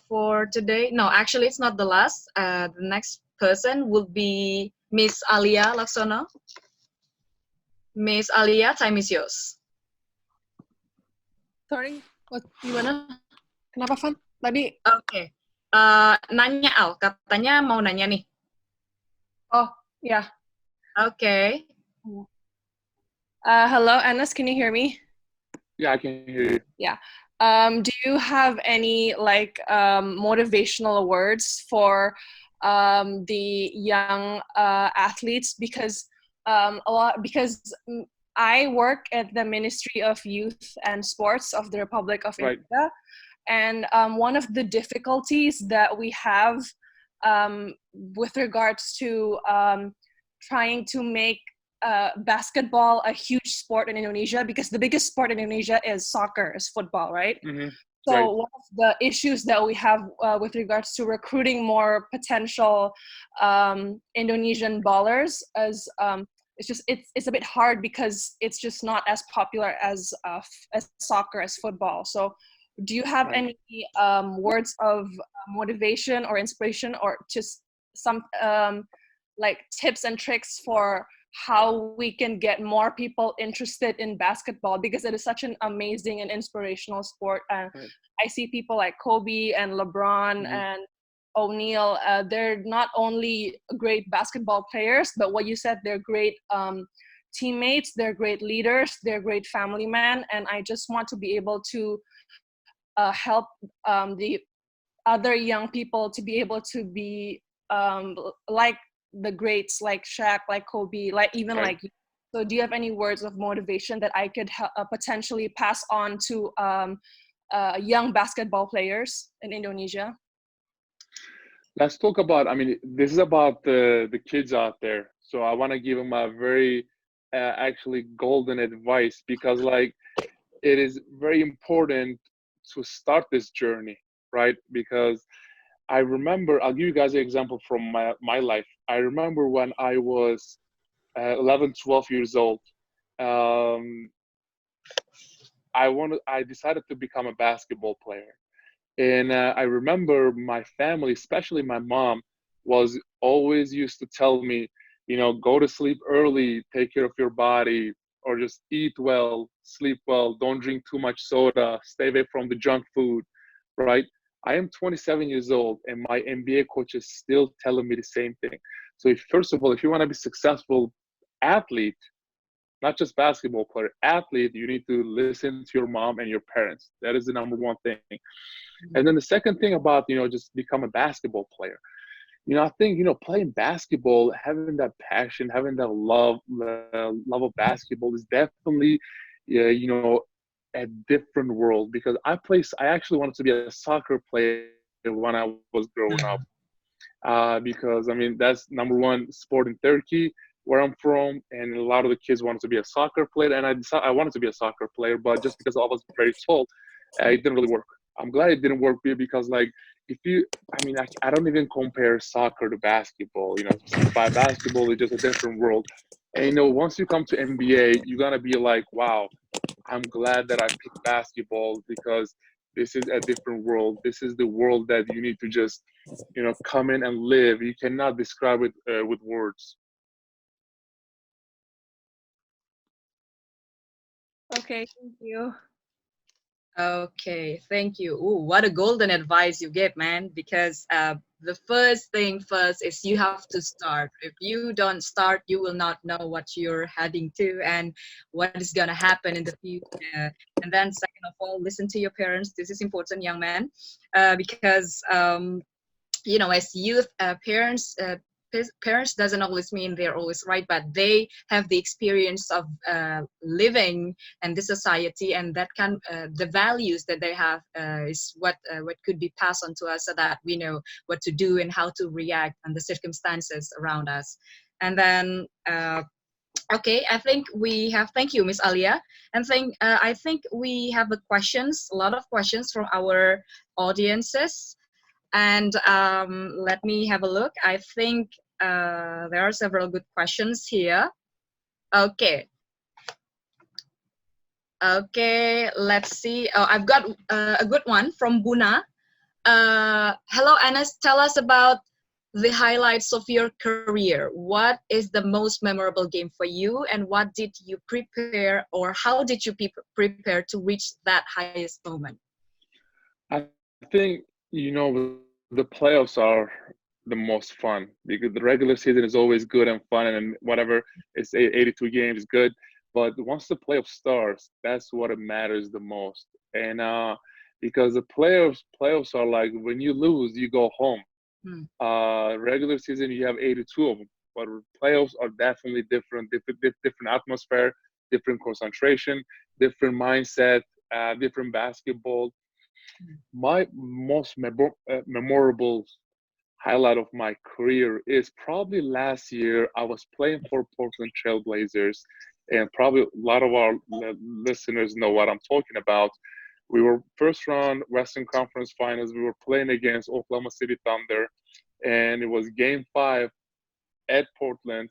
for today, no, actually, it's not the last. The next person would be Miss Alia Laksono. Miss Alia, time is yours. Sorry, gimana? Kenapa, Van? Tadi, Okay. Nanya Al, katanya mau nanya nih. oh, yeah. Okay. Hello, Enes, can you hear me? Yeah, I can hear you. Yeah. Do you have any motivational words for the young athletes? Because I work at the Ministry of Youth and Sports of the Republic of Right. India, and one of the difficulties that we have with regards to trying to make basketball a huge sport in Indonesia, because the biggest sport in Indonesia is soccer, is football, right? Hmm. So Right. one of the issues that we have with regards to recruiting more potential Indonesian ballers is it's a bit hard because it's just not as popular as soccer, as football. So do you have Right. any words of motivation or inspiration, or just some tips and tricks for how we can get more people interested in basketball, because it is such an amazing and inspirational sport. And Right. I see people like Kobe and LeBron Mhm. and O'Neal. They're not only great basketball players, but what you said, they're great teammates, they're great leaders, they're great family men. And I just want to be able to help the other young people to be able to be like the greats, like Shaq, like Kobe, like even Right. like you. So do you have any words of motivation that I could potentially pass on to young basketball players in Indonesia? Let's talk about. I mean, this is about the kids out there. So I want to give them a very actually golden advice, because like it is very important to start this journey, right? Because I remember, I'll give you guys an example from my life. I remember when I was 11, 12 years old. Um, I decided to become a basketball player. And I remember my family, especially my mom, was always used to tell me, go to sleep early, take care of your body, or just eat well, sleep well, don't drink too much soda, stay away from the junk food, right? I am 27 years old and my NBA coach is still telling me the same thing. So first of all, if you want to be successful athlete, not just basketball player, athlete, you need to listen to your mom and your parents. That is the number one thing. And then the second thing about, just become a basketball player. I think, playing basketball, having that passion, having that love of basketball is definitely, a different world, because I actually wanted to be a soccer player when I was growing up. Because, I mean, that's number one sport in Turkey, where I'm from, and a lot of the kids wanted to be a soccer player, and I decided I wanted to be a soccer player, but just because I was very tall, it didn't really work. I'm glad it didn't work because, like, I don't even compare soccer to basketball. Basketball is just a different world. And, once you come to NBA, you're going to be like, wow, I'm glad that I picked basketball, because this is a different world. This is the world that you need to just, come in and live. You cannot describe it with words. Okay, thank you. Okay, thank you. Ooh, what a golden advice you gave, man. Because the first thing first is you have to start. If you don't start, you will not know what you're heading to and what is gonna happen in the future. And then, second of all, listen to your parents. This is important, young man, because as youth, parents doesn't always mean they're always right, but they have the experience of living in the society, and that the values that they have is what could be passed on to us, so that we know what to do and how to react on the circumstances around us. And then okay, I think we have, thank you, Miss Alia. And I think we have a lot of questions from our audiences. And let me have a look. I think there are several good questions here. Okay. Okay, let's see. Oh, I've got a good one from Buna. Hello, Enes. Tell us about the highlights of your career. What is the most memorable game for you, and what did you prepare, or how did you prepare to reach that highest moment? I think, the playoffs are the most fun, because the regular season is always good and fun, and whatever, it's 82 games, good. But once the playoff starts, that's what it matters the most. And because the playoffs are like, when you lose, you go home. Regular season, you have 82 of them, but playoffs are definitely different atmosphere, different concentration, different mindset, different basketball. My most memorable highlight of my career is probably last year. I was playing for Portland Trail Blazers, and probably a lot of our listeners know what I'm talking about. We were first round Western Conference Finals. We were playing against Oklahoma City Thunder, and it was Game 5 at Portland,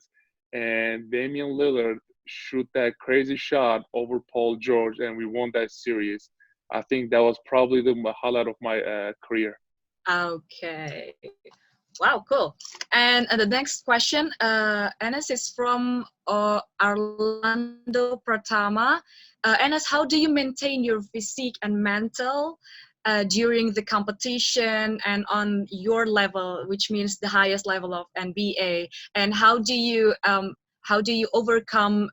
and Damian Lillard shoot that crazy shot over Paul George, and we won that series. I think that was probably the highlight of my career. Okay. Wow, cool. And the next question, Enes, is from Orlando Pratama. Enes, how do you maintain your physique and mental during the competition and on your level, which means the highest level of NBA? And how do you overcome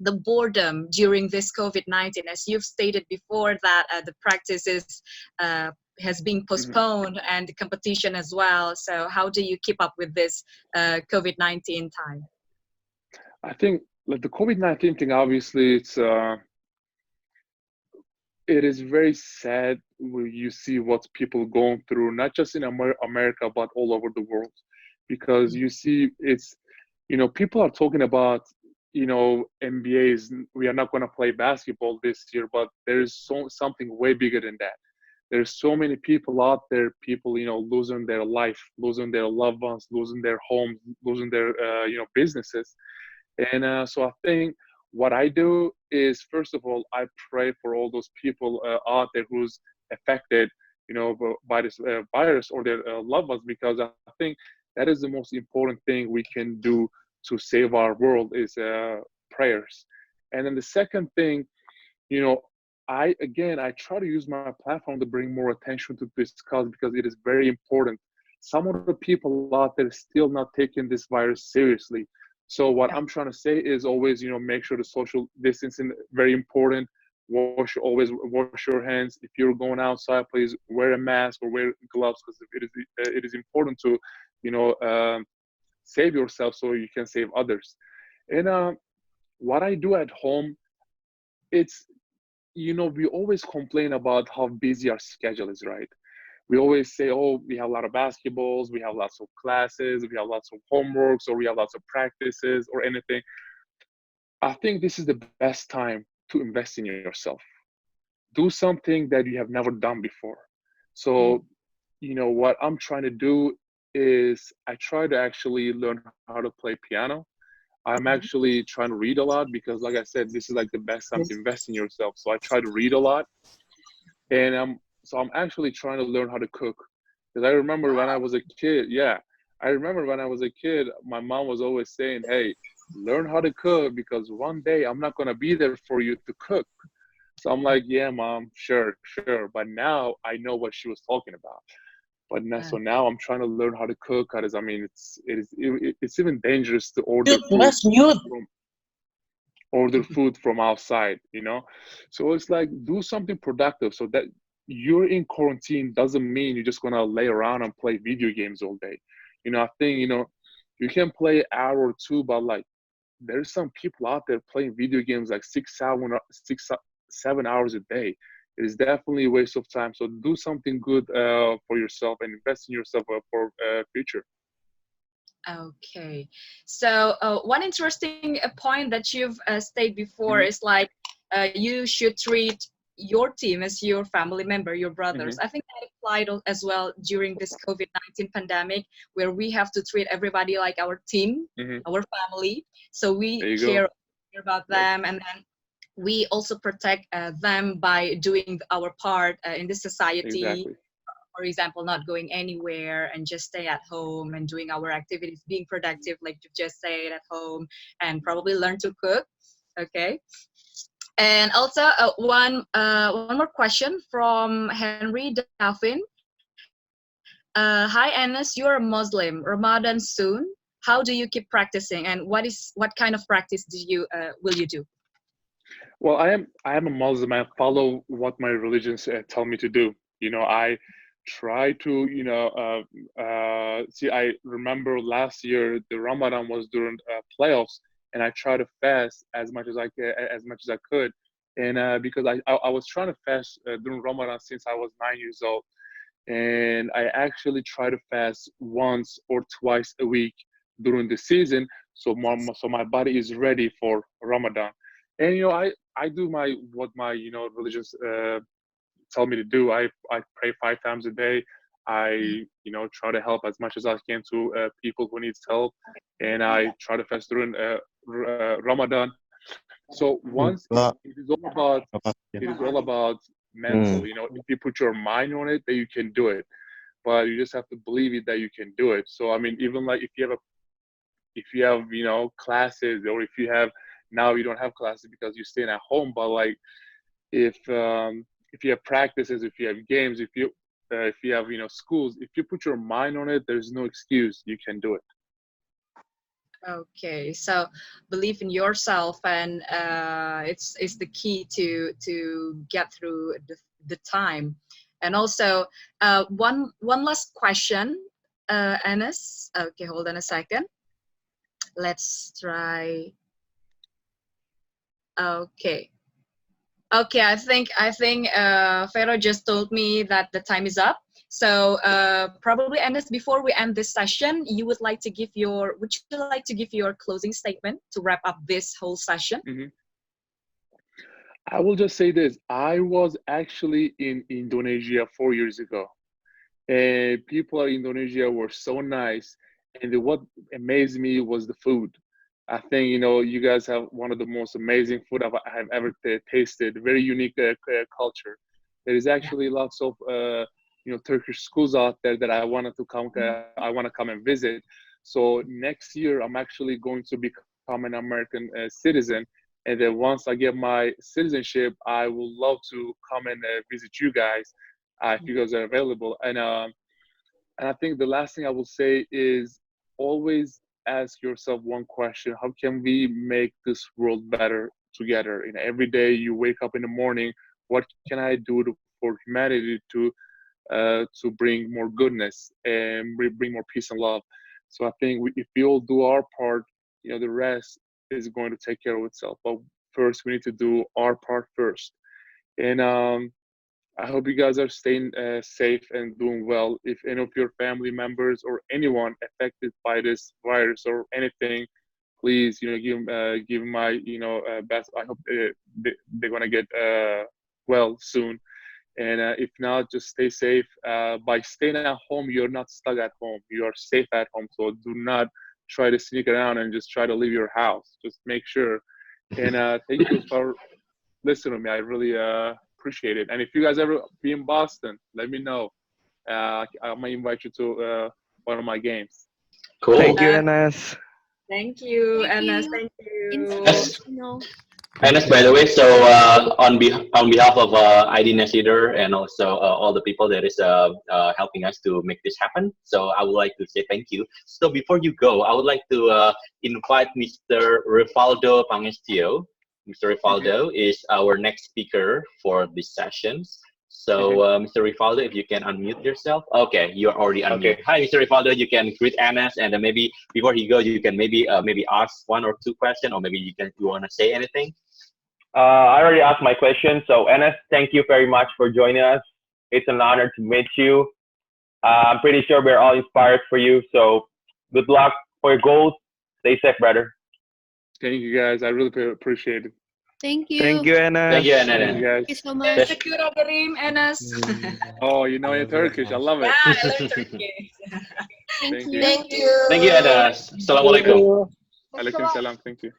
the boredom during this COVID-19? As you've stated before, that the practices has been postponed and the competition as well. So how do you keep up with this COVID-19 time? I think, like, the COVID-19 thing, obviously, it is very sad when you see what people going through, not just in America, but all over the world, because you see people are talking about, NBA's, we are not going to play basketball this year, but there is something way bigger than that. There's so many people out there, people, losing their life, losing their loved ones, losing their homes, losing their, businesses. And so I think what I do is, first of all, I pray for all those people out there who's affected, by this virus or their loved ones, because I think that is the most important thing we can do to save our world is prayers. And then the second thing, I try to use my platform to bring more attention to this cause because it is very important. Some of the people out there still not taking this virus seriously. So what I'm trying to say is always, make sure the social distancing very important. Always wash your hands. If you're going outside, please wear a mask or wear gloves, because it is important to, save yourself so you can save others. And what I do at home, it's, we always complain about how busy our schedule is, right? We always say, oh, we have a lot of basketballs, we have lots of classes, we have lots of homeworks, or we have lots of practices or anything. I think this is the best time to invest in yourself. Do something that you have never done before. So, what I'm trying to do is I try to actually learn how to play piano. I'm actually trying to read a lot because, like I said, this is like the best time to invest in yourself. So I try to read a lot. And I'm actually trying to learn how to cook. Because I remember when I was a kid, my mom was always saying, hey, learn how to cook because one day I'm not going to be there for you to cook. So I'm like, yeah, mom, sure. But now I know what she was talking about. But now, so now I'm trying to learn how to cook because it's even dangerous to order food from outside, So it's like, do something productive so that you're in quarantine doesn't mean you're just gonna lay around and play video games all day. I think, you can play an hour or two, but like there's some people out there playing video games like 7 hours a day. It is definitely a waste of time. So do something good for yourself and invest in yourself for future. Okay, so one interesting point that you've stated before is like you should treat your team as your family member, your brothers. I think that applied as well during this COVID-19 pandemic, where we have to treat everybody like our team, our family. So we care about them, and then we also protect them by doing our part in this society. Exactly. For example, not going anywhere and just stay at home and doing our activities, being productive, like you just said, at home, and probably learn to cook. Okay. And also one more question from Henry Davin. Hi, Enes, you're a Muslim. Ramadan soon. How do you keep practicing, and what kind of practice will you do? Well, I am a Muslim. I follow what my religions tell me to do. I try to, see, I remember last year the Ramadan was during playoffs, and I tried to fast as much as I could, and because I was trying to fast during Ramadan since I was 9 years old, and I actually try to fast once or twice a week during the season, so my body is ready for Ramadan, and I do what my religions tell me to do. I pray 5 times a day. I try to help as much as I can to people who needs help, and I try to fast during Ramadan. So once it is all about mental. If you put your mind on it, that you can do it, but you just have to believe it that you can do it. So I mean, even like if you have classes, or if you have now you don't have classes because you're staying at home, but like if you have practices, if you have games, if you have schools, if you put your mind on it, there's no excuse. You can do it. Okay, so believe in yourself, and it's the key to get through the time. And also one last question, Enes. Okay, hold on a second. Let's try. Okay. Okay, I think Fero just told me that the time is up. So probably, Enes, before we end this session, would you like to give your closing statement to wrap up this whole session? I will just say this. I was actually in Indonesia 4 years ago, and people in Indonesia were so nice. And what amazed me was the food. I think, you guys have one of the most amazing food I have ever tasted. Very unique culture. There is actually lots of Turkish schools out there that I wanted to come. I want to come and visit. So next year, I'm actually going to become an American citizen. And then once I get my citizenship, I would love to come and visit you guys if you guys are available. And I think the last thing I will say is always ask yourself one question: how can we make this world better together? Every day you wake up in the morning, what can I do for humanity to bring more goodness and bring more peace and love? So I think if we all do our part, the rest is going to take care of itself. But first, we need to do our part first. And I hope you guys are staying safe and doing well. If any of your family members or anyone affected by this virus or anything, please, give my, best. I hope they're gonna get well soon. And if not, just stay safe. By staying at home, you're not stuck at home. You are safe at home. So do not try to sneak around and just try to leave your house. Just make sure. And thank you for listening to me. I really appreciate it. And if you guys ever be in Boston, let me know. I might invite you to one of my games. Cool. Thank you, Enes. Thank you, Thank Enes. you. Thank you. Inspirational. Enes, by the way, so on behalf of ID Nest Leader and also all the people that is helping us to make this happen, so I would like to say thank you. So before you go, I would like to invite Mr. Rivaldo Pangestio. Mr. Rivaldo is our next speaker for this session. So Mr. Rivaldo, if you can unmute yourself. Okay, you're already unmuted. Okay. Hi, Mr. Rivaldo. You can greet Enes, and then maybe before he goes, you can maybe ask one or two questions, or maybe you want to say anything. I already asked my question. So Enes, thank you very much for joining us. It's an honor to meet you. I'm pretty sure we're all inspired for you. So good luck for your goals. Stay safe, brother. Thank you, guys. I really appreciate it. Thank you. Thank you, Enes. Thank you, Thank you, Enes. guys. Thank you so much. Teşekkür ederim, Enes. Oh, you know in Turkish. I love it. Yeah, I learned Turkish. Thank Thank you. you. Thank you, Enes. Assalamualaikum. Alaikum salam. Thank you.